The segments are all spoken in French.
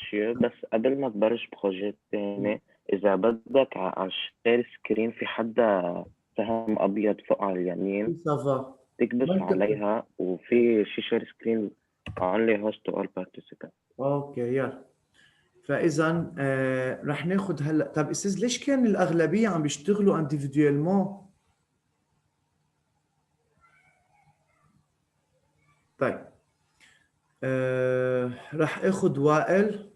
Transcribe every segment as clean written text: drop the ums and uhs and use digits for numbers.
ماشي، بس قبل ما تبرش بروجيت تاني، إذا بدك على الشير سكرين في حدا سهم أبيض فوق على اليمين Ça va. تكبس عليها، وفي شي شير سكرين only host to all participants. اوكي يلا. فاذا رح ناخذ هلا. طب استاذ ليش كان الاغلبيه عم بيشتغلوا انديفيدويلمون؟ طيب رح اخذ وائل.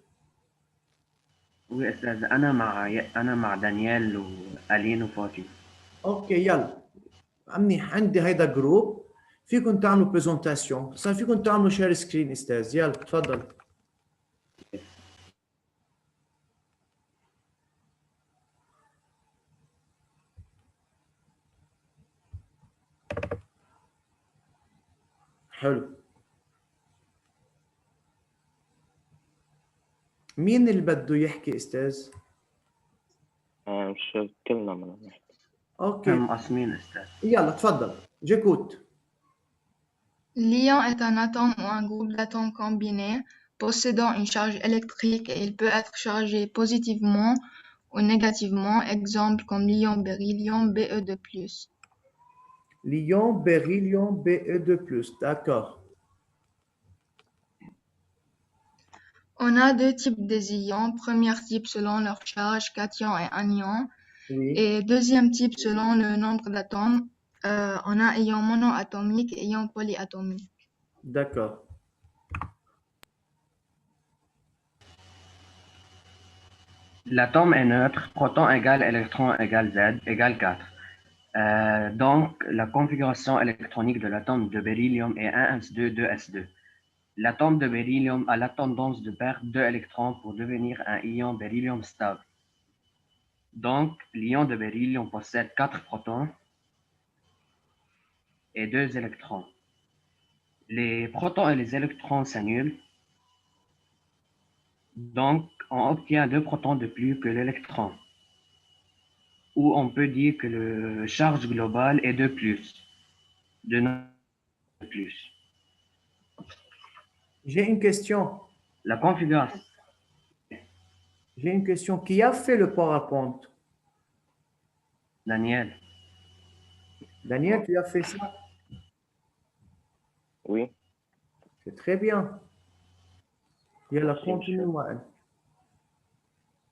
وأستاذ أنا مع دانيال وألين وفاتي. اوكي يلا منيح. عندي هيدا جروب، فيكم تعملوا برزنتاسيون. صار فيكم تعملوا شير سكرين استاذ. يلا تفضل. حلو. مين اللي بده يحكي استاذ؟ مش كلنا بدنا نحكي. اوكي مقسمين أستاذ. يلا تفضل. جيكوت. L'ion est un atome ou un groupe d'atomes combinés possédant une charge électrique et il peut être chargé positivement ou négativement, exemple comme l'ion beryllium Be2+. L'ion beryllium Be2+. D'accord. On a deux types des ions. Premier type selon leur charge, cation et anion. Oui. Et deuxième type selon le nombre d'atomes. On a ion monoatomique et ion polyatomique. D'accord. L'atome est neutre, proton égale électron égale Z égale 4. Donc, la configuration électronique de l'atome de beryllium est 1s2, 2s2. L'atome de beryllium a la tendance de perdre 2 électrons pour devenir un ion beryllium stable. Donc, l'ion de beryllium possède 4 protons et 2 électrons. Les protons et les électrons s'annulent. Donc, on obtient 2 protons de plus que l'électron. Ou on peut dire que le charge globale est 2 plus. De plus. J'ai une question. La configuration. J'ai une question. Qui a fait le PowerPoint? Daniel. Daniel, tu as fait ça? Oui. C'est très bien. Yalla, continue, Wael.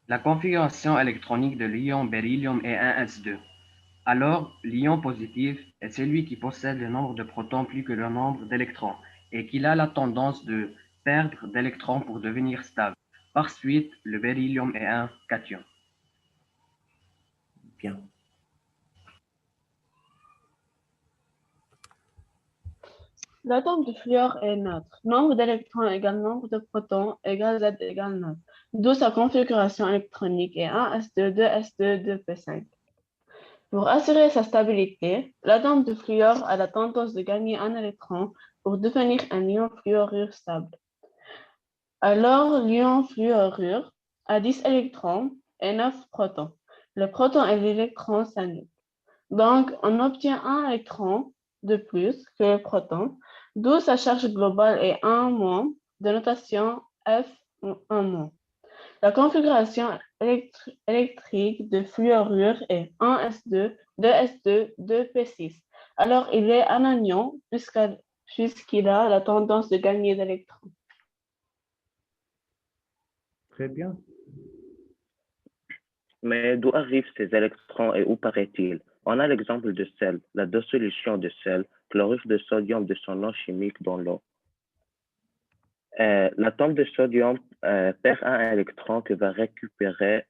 La configuration électronique de l'ion beryllium est 1s2. Alors, l'ion positif est celui qui possède le nombre de protons plus que le nombre d'électrons et qu'il a la tendance de perdre d'électrons pour devenir stable. Par suite, le beryllium est un cation. Bien. L'atome de fluor est neutre. Nombre d'électrons égale nombre de protons égale Z égale 9. D'où sa configuration électronique est 1s2, 2s2, 2p5. Pour assurer sa stabilité, l'atome de fluor a la tendance de gagner un électron pour devenir un ion fluorure stable. Alors, l'ion fluorure a 10 électrons et 9 protons. Le proton et l'électron s'annulent. Donc, on obtient un électron de plus que le proton, d'où sa charge globale est 1- de notation F1-. La configuration électrique de fluorure est 1s2, 2s2, 2p6. Alors, il est un anion puisqu'il a la tendance de gagner d'électrons. Très bien. Mais d'où arrivent ces électrons et où paraît-il? On a l'exemple de sel, la dissolution de sel, chlorure de sodium de son nom chimique dans l'eau. L'atome de sodium perd un électron que va récupérer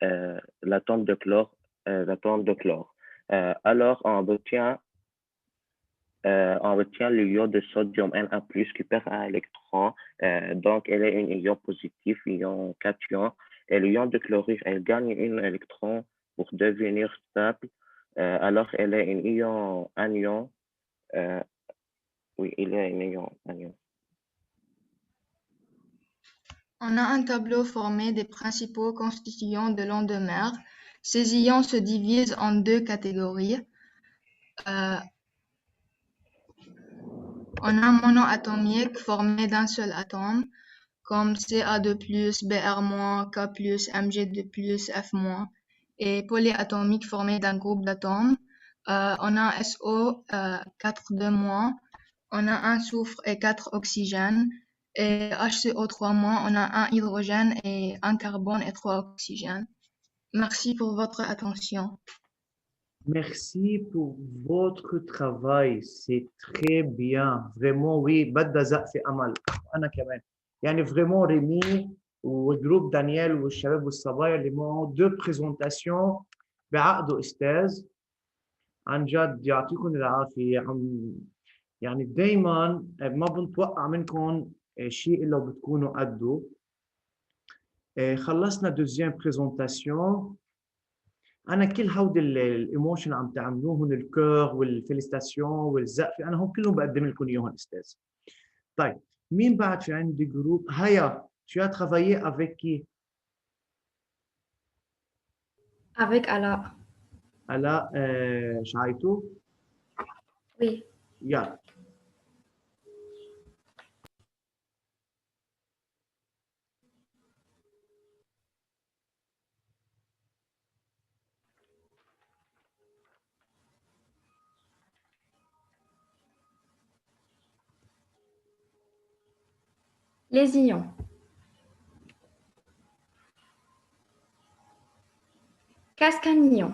l'atome de chlore. Alors, on obtient l'ion de sodium Na+, qui perd un électron. Donc, elle est un ion positif, ion cation. Et l'ion de chlorure, elle gagne un électron pour devenir stable. Alors, elle est un ion anion. Oui, il est un ion anion. On a un tableau formé des principaux constituants de l'eau de mer. Ces ions se divisent en deux catégories. On a monoatomique formé d'un seul atome, comme Ca2+, Br-, K+, Mg2+, F-. Et polyatomique formé d'un groupe d'atomes. On a SO, 4,2-, on a un soufre et 4 oxygènes. Et HCO3-, on a un hydrogène et un carbone et 3 oxygènes. Merci pour votre attention. Merci pour votre travail, c'est très bien. Vraiment, oui, بدها زقفة أمل. أنا كمان. يعني vraiment ريمي والجروب دانيال والشباب والصبايا اللي معه دو بريزونتاسيون بعقده أستاذ. عن جد يعطيكم العافية. يعني دايما ما بنتوقع منكم شيء إلا بتكونوا قده. خلصنا دوزيام بريزونتاسيون. انا كل هودي الايموشن عم تعملوهم الكور والفيليستاسيون والزقفه انا هم كلهم بقدم لكم اياهم استاذ. طيب مين بعد في عندي جروب؟ هيا tu as travaillé avec qui? Avec Allah. علاء شعيتو؟ Oui. يلا. Les ions. Qu'est-ce qu'un ion?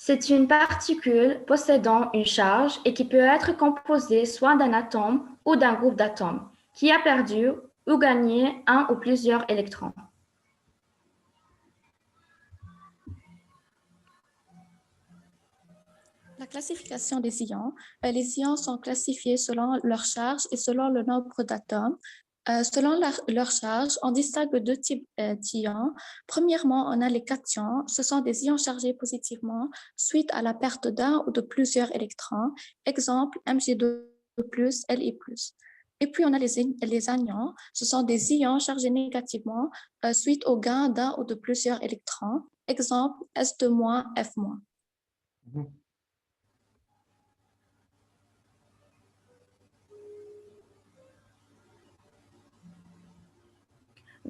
C'est une particule possédant une charge et qui peut être composée soit d'un atome ou d'un groupe d'atomes qui a perdu ou gagné un ou plusieurs électrons. La classification des ions. Les ions sont classifiés selon leur charge et selon le nombre d'atomes. Selon leur charge, on distingue deux types d'ions. Premièrement, on a les cations. Ce sont des ions chargés positivement suite à la perte d'un ou de plusieurs électrons. Exemple, Mg2+, Li+. Et puis, on a les anions. Ce sont des ions chargés négativement suite au gain d'un ou de plusieurs électrons. Exemple, S2-, F-.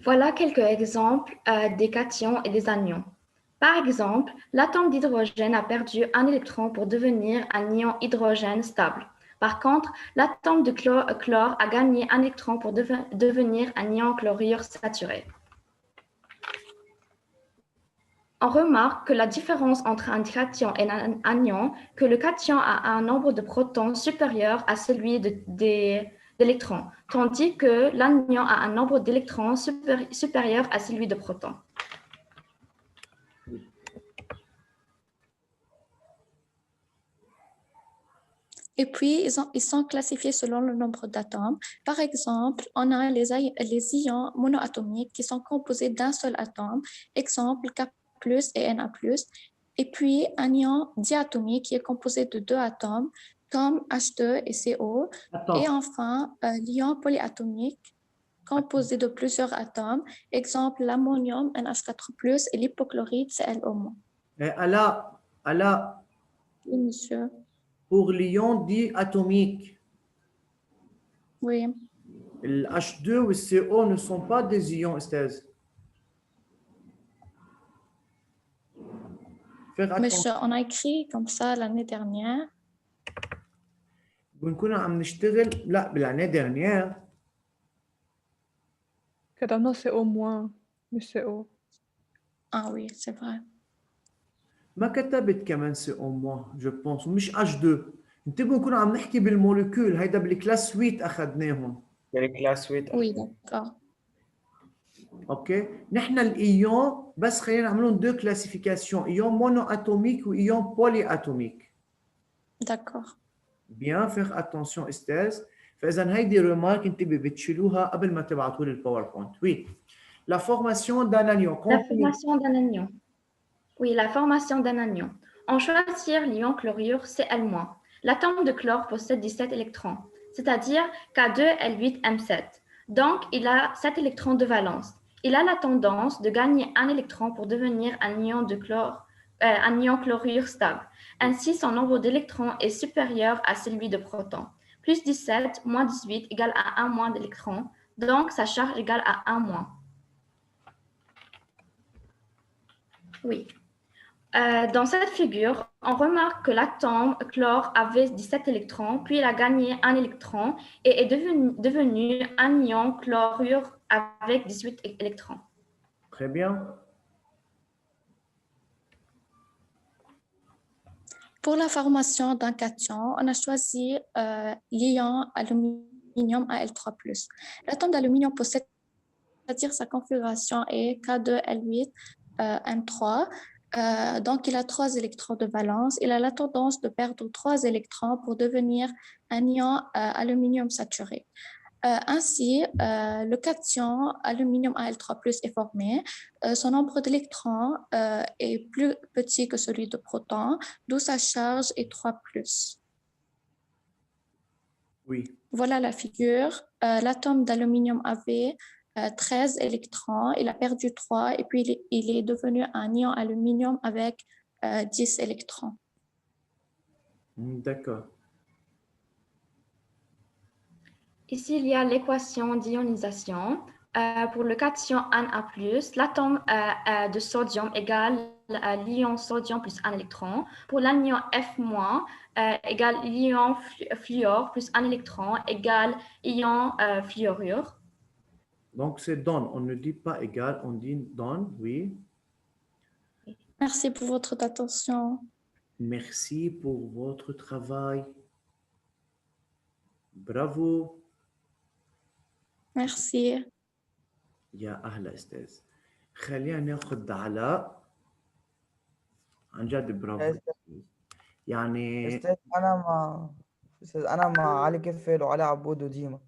Voilà quelques exemples des cations et des anions. Par exemple, l'atome d'hydrogène a perdu un électron pour devenir un ion hydrogène stable. Par contre, l'atome de chlore a gagné un électron pour devenir un ion chlorure saturé. On remarque que la différence entre un cation et un anion, que le cation a un nombre de protons supérieur à celui d'électrons, tandis que l'anion a un nombre d'électrons supérieur à celui de protons. Et puis, ils sont classifiés selon le nombre d'atomes. Par exemple, on a les ions monoatomiques qui sont composés d'un seul atome, exemple K+ et Na+. Et puis, un ion diatomique qui est composé de deux atomes, comme H2 et CO. Attends. Et enfin, l'ion polyatomique composé de plusieurs atomes, exemple l'ammonium NH4+, et l'hypochlorite ClO-. Allah, Oui, monsieur. pour l'ion diatomique, Oui. le H2 ou le CO ne sont pas des ions, Esther. Monsieur, on a écrit comme ça l'année dernière. بنكون عم نشتغل لا بالعناية dernière. كتبنا CO moins مش CO. Ah oui, c'est vrai. ما كتبت كمان CO moins, je pense, مش H2. انتبهوا نكون عم نحكي بالموليكول هيدا بالكلاس سويت اخذناهم. بالكلاس سويت. Oui, d'accord. اوكي نحن الايون بس خلينا نعملهم دو كلاسيفيكاسيون ايون مونو اتوميك وايون بولي اتوميك. D'accord. Bien faire attention استاذ. فاذا هيدي ريمارك انت بتشيلوها قبل ما تبعتوا لي الباوربوينت. Oui. La formation d'un anion. La formation d'un anion. Oui, la formation d'un anion. On choisit l'ion chlorure Cl-. L'atome de chlore possède 17 électrons, c'est-à-dire K2L8M7. Donc, il a 7 électrons de valence. Il a la tendance de gagner un électron pour devenir un ion chlorure stable. Ainsi, son nombre d'électrons est supérieur à celui de protons. Plus 17 moins 18 égale à 1 moins d'électrons. Donc, sa charge égale à 1 moins. Oui. Dans cette figure, on remarque que l'atome chlore avait 17 électrons, puis il a gagné un électron et est devenu un ion chlorure avec 18 électrons. Très bien. Pour la formation d'un cation, on a choisi l'ion aluminium Al3+. L'atome d'aluminium possède, c'est-à-dire sa configuration est K2L8M3. Donc, il a 3 électrons de valence. Il a la tendance de perdre 3 électrons pour devenir un ion aluminium saturé. Ainsi, le cation aluminium Al3+ est formé. Son nombre d'électrons est plus petit que celui de protons, d'où sa charge est 3+. Oui. Voilà la figure. L'atome d'aluminium avait 13 électrons. Il a perdu 3 et puis il est devenu un ion aluminium avec 10 électrons. D'accord. Ici, il y a l'équation d'ionisation. Pour le cation Na+, l'atome de sodium égale l'ion sodium plus un électron. Pour l'anion F-, égale l'ion fluor plus un électron égale ion fluorure. Donc, c'est don. On ne dit pas égal, on dit don, oui. Merci pour votre attention. Merci pour votre travail. Bravo. Merci. يا أهلا أستاذ. خلينا ناخذ علاء. عن جد برافو. يعني أستاذ أنا مع علي كفل وعلي عبود وديما.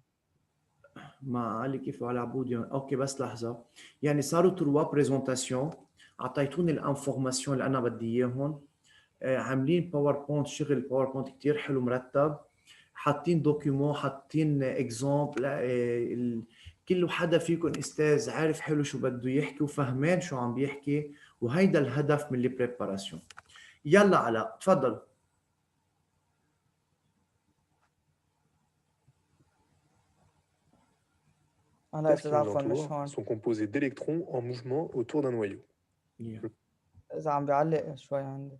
مع علي كيف وعلي عبود. أوكي بس لحظة. يعني صاروا 3 بريزونتاسيون. أعطيتوني الانفورماسيون اللي أنا بدي إياهم. عاملين باوربوينت، شغل باوربوينت كتير حلو مرتب. حاطين دوكيومون، حاطين اكزامبل. كل حدا فيكم استاذ عارف حلو شو بده يحكي وفهمان شو عم بيحكي، وهيدا الهدف من البريباراسيون. يلا علاء تفضل. Qu'est-ce qui nous entoure sont composés d'électrons en mouvement autour d'un noyau. إذا عم بيعلق شوي عندي.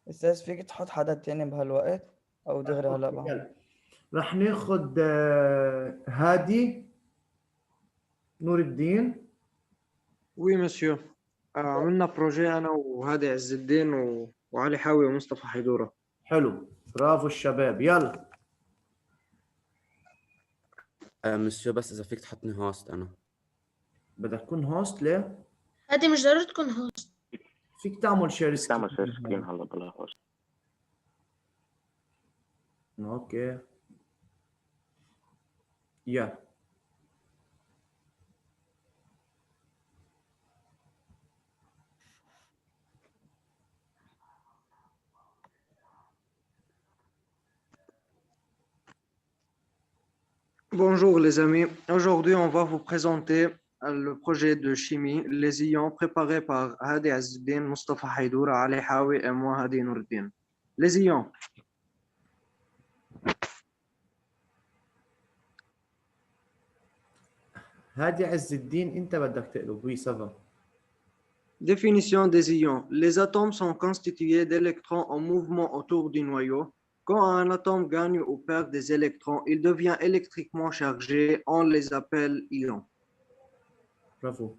استاذ فيك تحط حدا تاني بهالوقت او دغري هلا بعد؟ رح ناخذ هادي نور الدين. وي مسيو. عملنا بروجي انا وهادي عز الدين وعلي حاوي ومصطفى حيدوره. حلو برافو الشباب يلا. مسيو بس اذا فيك تحطني هوست انا. بدك تكون هوست ليه؟ هادي مش ضروري تكون هوست. فيك تعمل شير سكرين. تعمل شير سكرين هلا بلا هوست. اوكي يا Bonjour les amis, aujourd'hui on va vous présenter le projet de chimie, les ions préparés par Hadi Azzuddin, Mustafa Haydoura, Ali Hawi et moi Hadi Noureddin. Les ions. هادي عز الدين انت بدك تقلب. وي سافا. Définition des ions. Les atomes sont constitués d'électrons en mouvement autour du noyau. Quand un atome gagne ou perd des électrons, il devient électriquement chargé. On les appelle ions. Bravo.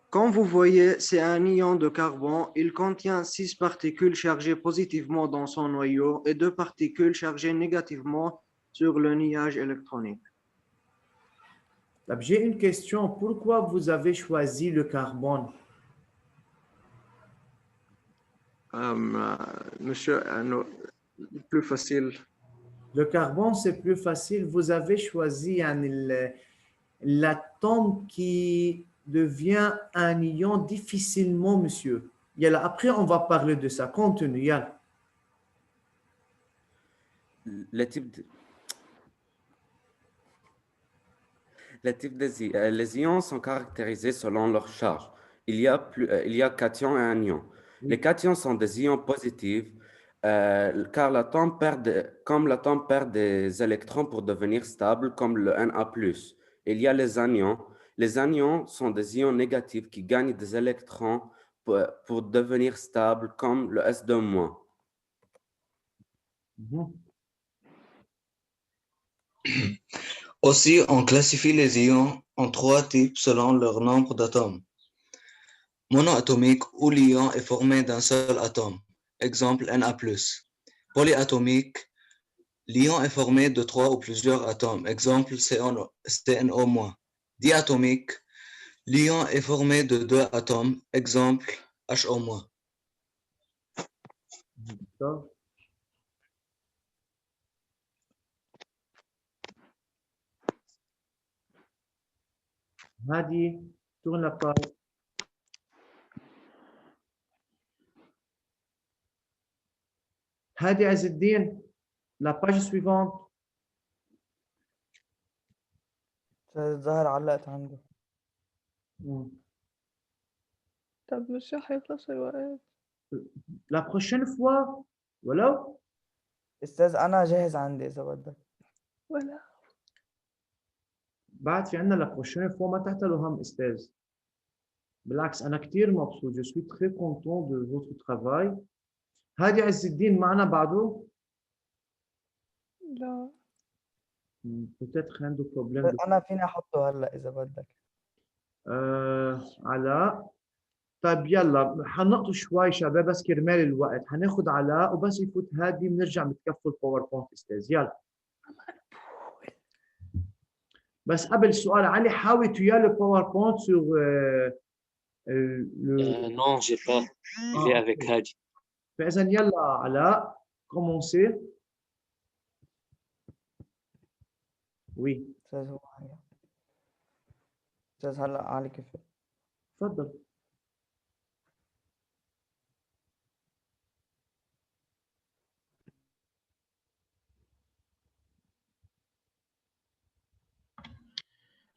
Comme vous voyez, c'est un ion de carbone. Il contient 6 particules chargées positivement dans son noyau et 2 particules chargées négativement sur le nuage électronique. J'ai une question. Pourquoi vous avez choisi le carbone? Monsieur, plus facile. Le carbone, c'est plus facile. Vous avez choisi l'atome qui devient un ion difficilement, monsieur. Yalla, après, on va parler de ça. Continue. Yalla. Le type Les ions sont caractérisés selon leur charge. Il y a cations et anions. Les cations sont des ions positifs car comme l'atome perd des électrons pour devenir stable, comme le Na+. Il y a les anions. Les anions sont des ions négatifs qui gagnent des électrons pour devenir stables, comme le S2-. Aussi, on classifie les ions en 3 types selon leur nombre d'atomes. Monoatomique, où l'ion est formé d'un seul atome, exemple Na+. Polyatomique, l'ion est formé de 3 ou plusieurs atomes, exemple CNO-. Diatomique, l'ion est formé de 2 atomes, exemple HO-. Hadi, tourne la page. Hadi Azzeddin, la page suivante. الظاهر علقت عنده. طب مش هيخلص الوقت. La prochaine fois, ولو أستاذ أنا جاهز عندي إذا بدك. ولا بعد في عندنا la prochaine fois ما تحتلوا هم أستاذ. بالعكس أنا كتير مبسوط. Je suis très content de votre travail. هادي عز الدين معنا بعده؟ لا. Peut-être عنده problème. أنا فيني أحطه هلا إذا بدك. علاء. طيب يلا حنقطه شوي شباب بس كرمال الوقت. حناخد علاء وبس يفوت هادي بنرجع بتكفوا الباوربوينت استاذ. يلا. بس قبل السؤال علي حاول tu as le PowerPoint sur non, j'ai pas. Il est avec Hadi. فإذا يلا علاء commencez. Oui. أستاذ هلا علي كيف؟ تفضل.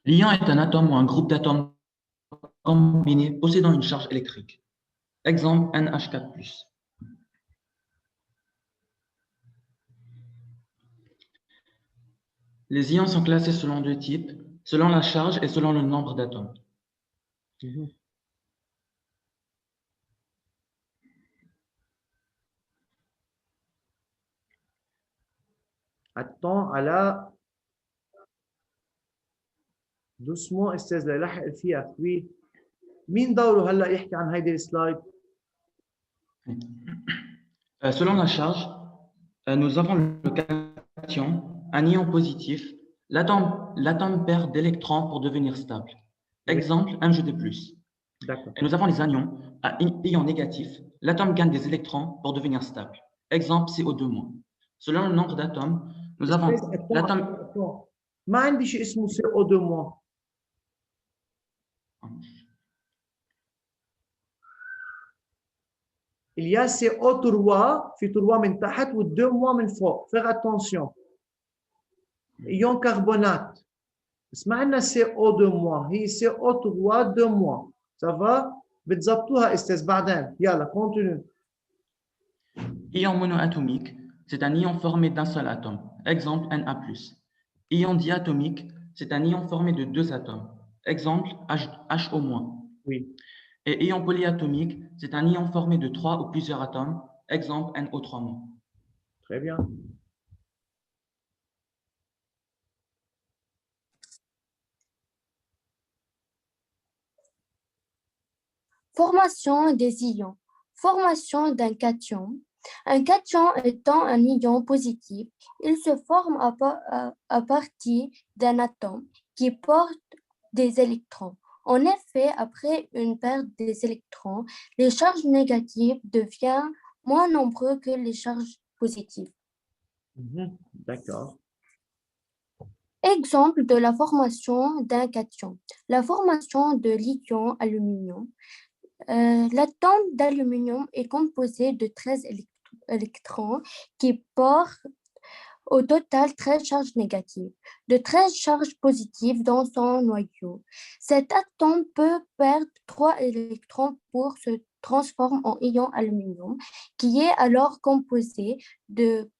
L'ion est un atome ou un groupe d'atomes combinés possédant une charge électrique. Exemple NH4+. Les ions sont classés selon 2 types, selon la charge et selon le nombre d'atomes. Attends, على doucement استاذ ليلحق فيها. Oui. مين دوره هلا يحكي عن هيدي السلايد؟ Selon la charge, nous avons le cation, un ion positif. L'atome perd d'électrons pour devenir stable. Exemple, un G2+. D'accord. Et nous avons les anions, un ion négatif. L'atome gagne des électrons pour devenir stable. Exemple, CO2-. Selon le nombre d'atomes, nous avons l'atome. ما عندي شيء اسمه CO2-. Il y a CO3 في 3 من تحت و2 من فوق. Faire attention. Ion carbonate. بس ما عندنا CO2-. هي CO3 2-. Ça va؟ بتظبطوها استاذ بعدين. يلا continue. Ion monoatomique, c'est un ion formé d'un seul atome. Exemple Na+. Ion diatomique, c'est un ion formé de 2 atomes. Exemple HO-. Oui. Et ion polyatomique, c'est un ion formé de 3 ou plusieurs atomes. Exemple NO3-. Très bien. Formation des ions. Formation d'un cation. Un cation étant un ion positif, il se forme à partir d'un atome qui porte des électrons. En effet, après une perte des électrons, les charges négatives deviennent moins nombreuses que les charges positives. D'accord. Exemple de la formation d'un cation. La formation de l'ion aluminium. L'atome d'aluminium est composé de 13 électrons qui portent Au total, 13 charges négatives, de 13 charges positives dans son noyau. Cet atome peut perdre 3 électrons pour se transformer en ion aluminium, qui est alors composé de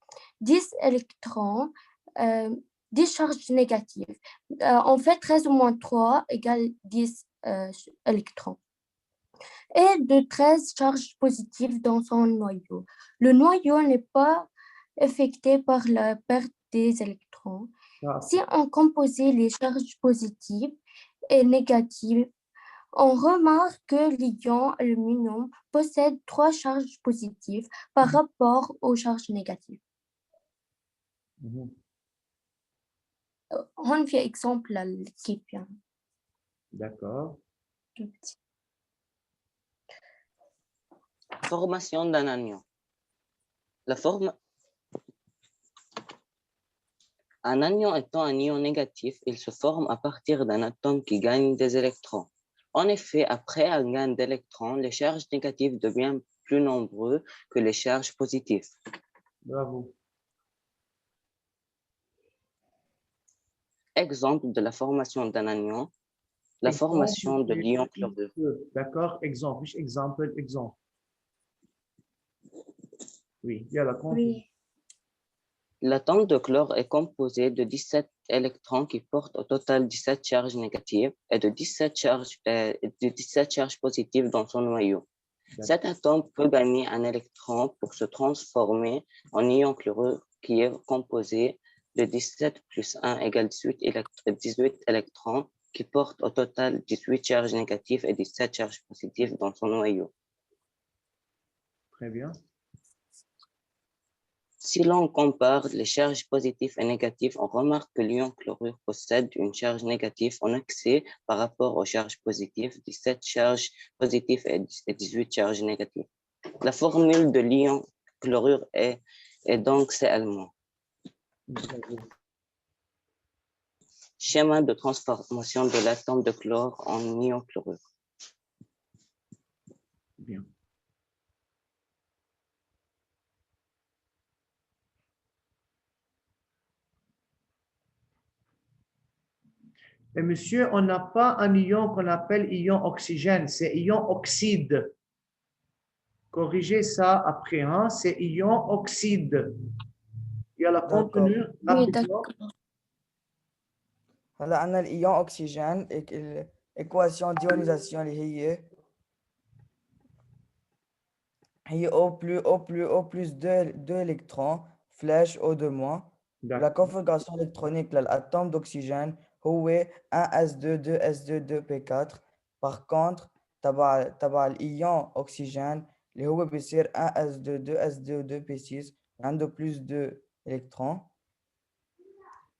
10 électrons, 10 charges négatives. En fait, 13 moins 3 égale 10 électrons. Et de 13 charges positives dans son noyau. Le noyau n'est pas affecté par la perte des électrons. Si on composait les charges positives et négatives, on remarque que l'ion aluminium possède 3 charges positives par rapport aux charges négatives. On fait exemple à l'équipe. D'accord. Formation d'un anion. Un anion étant un ion négatif, il se forme à partir d'un atome qui gagne des électrons. En effet, après un gain d'électrons, les charges négatives deviennent plus nombreuses que les charges positives. Bravo. Exemple de la formation d'un anion, la formation de l'ion chlorure. D'accord, exemple. Exemple. Oui, il y a la compte. Oui. L'atome de chlore est composé de 17 électrons qui portent au total 17 charges négatives et de 17 charges positives dans son noyau. Cet atome peut gagner un électron pour se transformer en ion chlorure qui est composé de 17 plus 1 égale 18 électrons qui portent au total 18 charges négatives et 17 charges positives dans son noyau. Très bien. Si l'on compare les charges positives et négatives, on remarque que l'ion chlorure possède une charge négative en excès par rapport aux charges positives, 17 charges positives et 18 charges négatives. La formule de l'ion chlorure est donc CL-. Schéma de transformation de l'atome de chlore en ion chlorure. Bien. Et monsieur, on n'a pas un ion qu'on appelle ion oxygène, c'est ion oxyde. Corrigez ça après, hein? C'est ion oxyde. Il y a le contenu. Oui, d'accord. هلا عندنا الايون اوكسجين الايكواسيون ديونيزاسيون اللي هي O plus 2 électrons flèche O2-. La configuration électronique للاتوم d'oxygène هو 1s2 2s2 2p4. par contre تبع الايون اوكسجين اللي هو بيصير 1s2 2s2 2p6 عنده plus 2 électrons.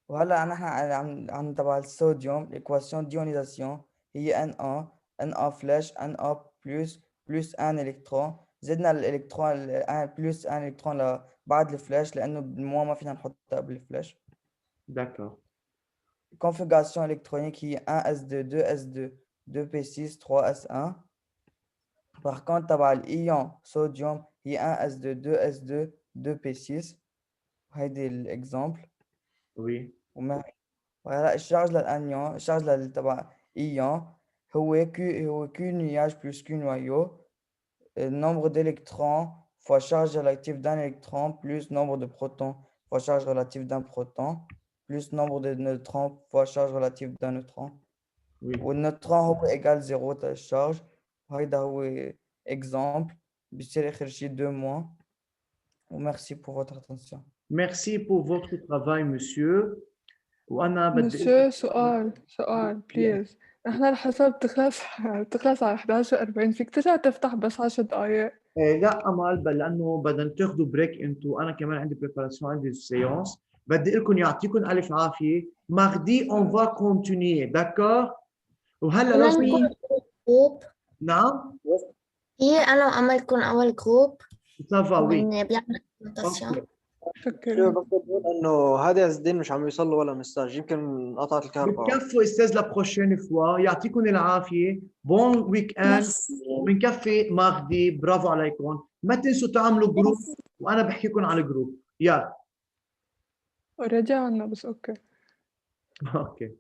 وهلا نحن عن تبع الصوديوم الايكواسيون ديونيزاسيون هي Na فلاش Na plus 1 électron. زدنا الالكترون plus 1 électron لبعد الفلاش لانه بالموا ما فينا نحطها قبل الفلاش. D'accord. configuration électronique هي 1s2 2s2 2p6 3s1. par contre تبع الايون صوديوم هي 1s2 2s2 2p6. هيدي الاكزامبل. Oui. وهلا الشارج للانيون الشارج تبع ايون هو Q nuage plus Q noyau. Nombre d'électrons fois charge relative d'un électron plus nombre de protons fois charge relative d'un proton plus nombre de neutrons fois charge relative d'un neutron. Oui. والنيوترون هو égal 0 تاع الشارج. وهيدا هو exemple بيصير اخر شيء 2 mois. وميرسي pour votre attention. Merci pour votre travail, monsieur. وأنا بدي مسيو سؤال بليز. احنا الحساب بتخلص على 11:40. فيك ترجع تفتح بس 10 دقايق؟ لا أمل لأنه بدنا تاخذوا بريك أنتوا. أنا كمان عندي بريباراسيون، عندي سيونس. بدي لكم يعطيكم ألف عافية. mardi on va continuer, d'accord. وهلا لو جروب. نعم. هي أنا أعمل لكم أول جروب. Ça va, oui. بيعمل برزنتاسيون. شو بس بقول انه هذا عز الدين مش عم يوصل ولا مساج، يمكن قطعت الكهرباء. بكفوا استاذ لبروشين فوا. يعطيكم العافيه. بون ويك اند. وبنكفي ماغدي. برافو عليكم. ما تنسوا تعملوا جروب وانا بحكيكم على الجروب. يلا اوريدي عنا بس اوكي. اوكي